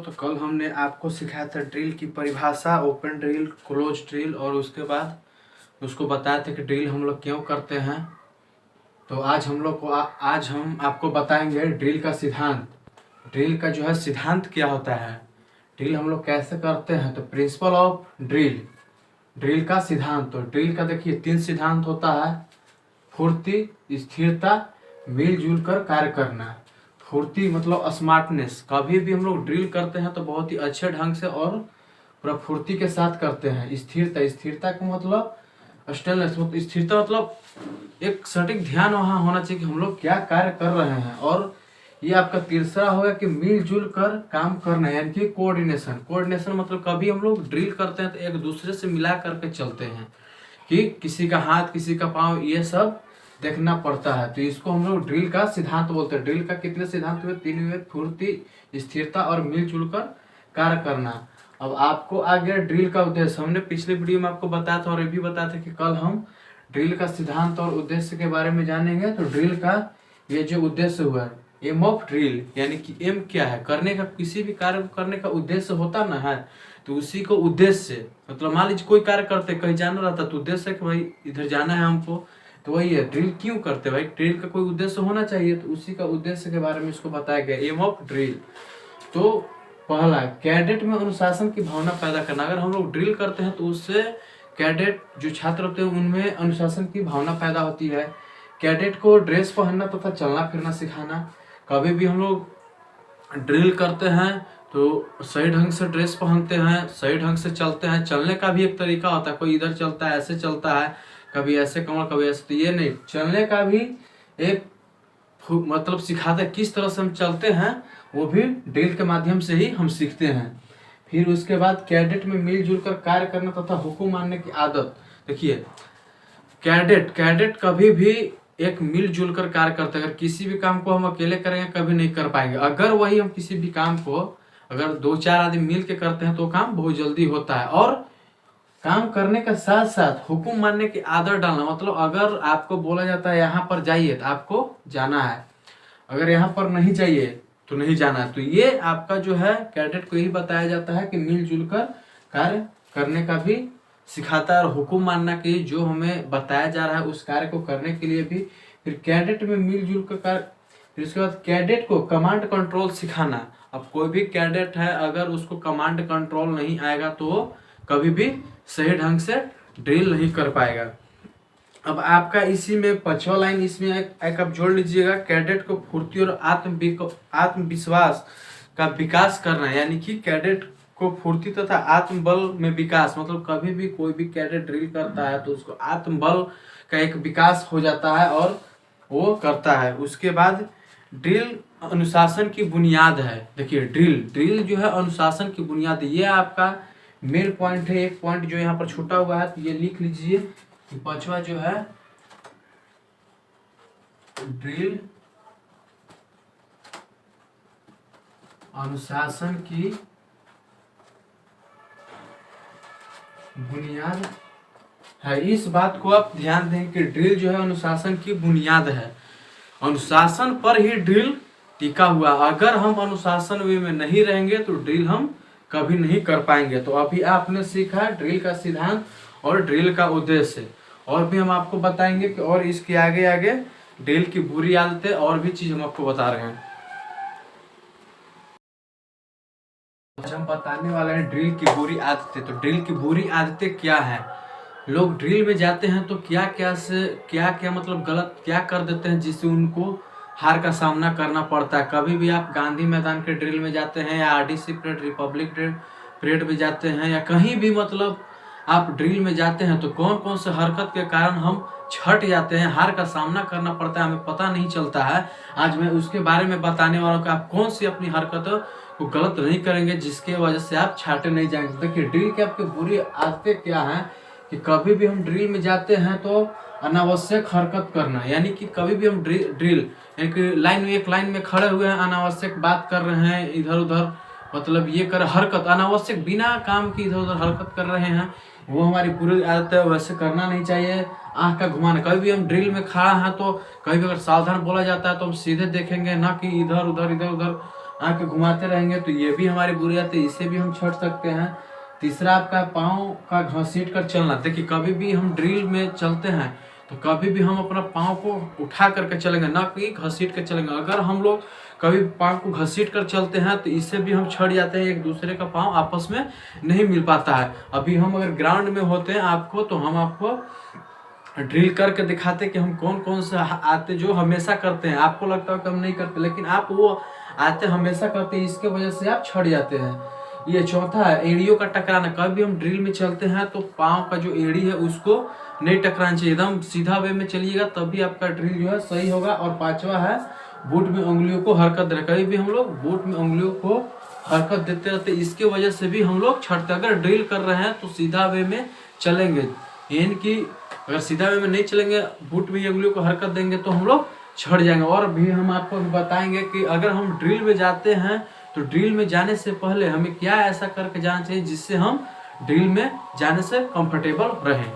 तो कल हमने आपको सिखाया था ड्रिल की परिभाषा, ओपन ड्रिल, क्लोज ड्रिल, और उसके बाद उसको बताया था कि ड्रिल हम लोग क्यों करते हैं। तो आज हम लोग को आज हम आपको बताएंगे ड्रिल का सिद्धांत। ड्रिल का जो है सिद्धांत क्या होता है, ड्रिल हम लोग कैसे करते हैं। तो प्रिंसिपल ऑफ ड्रिल, ड्रिल का सिद्धांत। तो ड्रिल का देखिए 3 सिद्धांत होता है: फुर्ती, स्थिरता, मिलजुल कर कार्य करना। फुर्ती मतलब स्मार्टनेस, कभी भी हम लोग ड्रिल करते हैं तो बहुत ही अच्छे ढंग से और पूरा फुर्ती के साथ करते हैं। स्थिरता, स्थिरता का मतलब स्टेलनेस, मतलब स्थिरता मतलब एक सटीक ध्यान वहाँ होना चाहिए कि हम लोग क्या कार्य कर रहे हैं। और ये आपका तीसरा होगा कि मिलजुल कर काम करना, यानी कि कोऑर्डिनेशन। कोऑर्डिनेशन मतलब कभी हम लोग ड्रिल करते हैं तो एक दूसरे से मिला करके चलते हैं, कि किसी का हाथ किसी का पाँव ये सब देखना पड़ता है। तो इसको हम लोग ड्रिल का सिद्धांत बोलते हैं। ड्रिल का कितने सिद्धांत हुए? 3 हुए: फुर्ती, स्थिरता और मिलजुल कर कार्य करना। अब आपको आ गया ड्रिल का उद्देश्य। हमने पिछले वीडियो में आपको बताया था और ये भी बताया था कि कल हम ड्रिल का सिद्धांत और उद्देश्य के बारे में जानेंगे। तो ड्रिल का ये जो उद्देश्य हुआ, एम ऑफ ड्रिल, यानी कि एम क्या है, करने का, किसी भी कार्य को करने का उद्देश्य होता ना है, तो उसी को उद्देश्य, मतलब मान लीजिए कोई कार्य करते, कहीं जाना रहता तो उद्देश्य है कि भाई इधर जाना है हमको, तो वही है ड्रिल क्यों करते भाई, ड्रिल का कोई उद्देश्य होना चाहिए, तो उसी का उद्देश्य के बारे में इसको बताया गया, एम ऑफ ड्रिल। तो पहला, कैडेट में अनुशासन की भावना पैदा करना। अगर हम लोग ड्रिल करते हैं तो उससे कैडेट जो छात्र होते हैं उनमें अनुशासन की भावना पैदा होती है। कैडेट को ड्रेस पहनना तथा चलना फिरना सिखाना। कभी भी हम लोग ड्रिल करते हैं तो सही ढंग से ड्रेस पहनते हैं, सही ढंग से चलते हैं। चलने का भी एक तरीका होता है, कोई इधर चलता है ऐसे चलता है, कभी ऐसे कमर कभी ऐसे, तो ये नहीं, चलने का भी एक मतलब सिखाता है। किस तरह से हम चलते हैं वो भी ड्रिल के माध्यम से ही हम सीखते हैं। फिर उसके बाद कैडेट में मिलजुल कर कार्य करना तथा हुक्म मानने की आदत। देखिए कैडेट कभी भी एक मिलजुल कर कार्य करते हैं। अगर किसी भी काम को हम अकेले करेंगे कभी नहीं कर पाएंगे। अगर वही हम किसी भी काम को अगर 2-4 आदमी मिल के करते हैं तो काम बहुत जल्दी होता है। और काम करने के साथ साथ हुक्म मानने की आदत डालना, मतलब अगर आपको बोला जाता है यहाँ पर जाइए तो आपको जाना है, अगर यहाँ पर नहीं जाइए तो नहीं जाना है। तो ये आपका जो है कैडेट को यही बताया जाता है कि मिलजुल कर कार्य करने का भी सिखाता है और हुक्म मानना कि जो हमें बताया जा रहा है उस कार्य को करने के लिए भी। फिर कैडेट में मिलजुल कर कार्य। फिर उसके बाद कैडेट को कमांड कंट्रोल सिखाना। अब कोई भी कैडेट है अगर उसको कमांड कंट्रोल नहीं आएगा तो कभी भी सही ढंग से ड्रिल नहीं कर पाएगा। अब आपका इसी में 5वां लाइन इसमें एक आप जोड़ लीजिएगा, कैडेट को फुर्ती और आत्मविश्वास का विकास करना। यानी कि कैडेट को फुर्ती तथा आत्मबल में विकास, मतलब कभी भी कोई भी कैडेट ड्रिल करता है तो उसको आत्मबल का एक विकास हो जाता है और वो करता है। उसके बाद ड्रिल अनुशासन की बुनियाद है। देखिए ड्रिल जो है अनुशासन की बुनियाद है। ये आपका मेन पॉइंट है। एक पॉइंट जो यहाँ पर छूटा हुआ है तो ये लिख लीजिए कि 5वां जो है ड्रिल अनुशासन की बुनियाद है। इस बात को आप ध्यान दें कि ड्रिल जो है अनुशासन की बुनियाद है। अनुशासन पर ही ड्रिल टिका हुआ। अगर हम अनुशासन वे में नहीं रहेंगे तो ड्रिल हम कभी नहीं कर पाएंगे। तो अभी आपने सीखा ड्रिल का सिद्धांत और ड्रिल का उद्देश्य। और भी हम आपको बताएंगे कि और इसके आगे आगे ड्रिल की बुरी आदतें और भी चीज हम आपको बता रहे हैं। आज हम बताने वाले हैं ड्रिल की बुरी आदतें। तो ड्रिल की बुरी आदतें क्या है? लोग ड्रिल में जाते हैं तो क्या क्या मतलब गलत क्या कर देते हैं जिससे उनको हार का सामना करना पड़ता है। कभी भी आप गांधी मैदान के ड्रिल में जाते हैं या आरडीसी परेड, रिपब्लिक परेड में जाते हैं या कहीं भी मतलब आप ड्रिल में जाते हैं तो कौन कौन से हरकत के कारण हम छट जाते हैं, हार का सामना करना पड़ता है, हमें पता नहीं चलता है। आज मैं उसके बारे में बताने वाला हूँ कि आप कौन सी अपनी हरकतों को गलत नहीं करेंगे जिसके वजह से आप छाटे नहीं जाएंगे। देखिए ड्रिल की आपकी बुरी आदतें क्या हैं कि कभी भी हम ड्रिल में जाते हैं तो अनावश्यक हरकत करना। यानी कि कभी भी हम ड्रिल यानी कि एक लाइन में खड़े हुए हैं, अनावश्यक बात कर रहे हैं, इधर उधर मतलब ये कर हरकत अनावश्यक बिना काम की इधर उधर हरकत कर रहे हैं, वो हमारी बुरी आदत है, वैसे करना नहीं चाहिए। आँख का घुमाना, कभी भी हम ड्रिल में खड़ा हैं तो कभी भी अगर सावधान बोला जाता है तो हम सीधे देखेंगे, ना कि इधर उधर आंख घुमाते रहेंगे तो ये भी हमारी बुरी आदत है, इसे भी हम छट सकते हैं। तीसरा आपका पाँव का घसीट कर चलना। देखिए कभी भी हम ड्रिल में चलते हैं तो कभी भी हम अपना पाँव को उठा करके चलेंगे, ना कि घसीट कर चलेंगे। अगर हम लोग कभी पाँव को घसीट कर चलते हैं तो इससे भी हम छट जाते हैं, एक दूसरे का पाँव आपस में नहीं मिल पाता है। अभी हम अगर ग्राउंड में होते हैं आपको, तो हम आपको ड्रिल करके दिखाते कि हम कौन कौन से आते जो हमेशा करते हैं। आपको लगता है कि हम नहीं करते, लेकिन आप वो आते हमेशा करते हैं, इसके वजह से आप छट जाते हैं। ये चौथा है एड़ियों का टकराना। कभी हम ड्रिल में चलते हैं तो पाँव का जो एड़ी है उसको नहीं टकराना चाहिए, एकदम सीधा वे में चलिएगा तभी आपका ड्रिल जो है सही होगा। और पांचवा है बूट में उंगलियों को हरकत देना। कभी भी हम लोग बूट में उंगलियों को हरकत देते रहते, इसके वजह से भी हम लोग छटते। अगर ड्रिल कर रहे हैं तो सीधा वे में चलेंगे, यानी कि अगर सीधा वे में नहीं चलेंगे, बूट में उंगलियों को हरकत देंगे तो हम लोग छट जाएंगे। और भी हम आपको बताएंगे कि अगर हम ड्रिल में जाते हैं तो ड्रिल में जाने से पहले हमें क्या ऐसा करके जाना चाहिए जिससे हम ड्रिल में जाने से कंफर्टेबल रहें।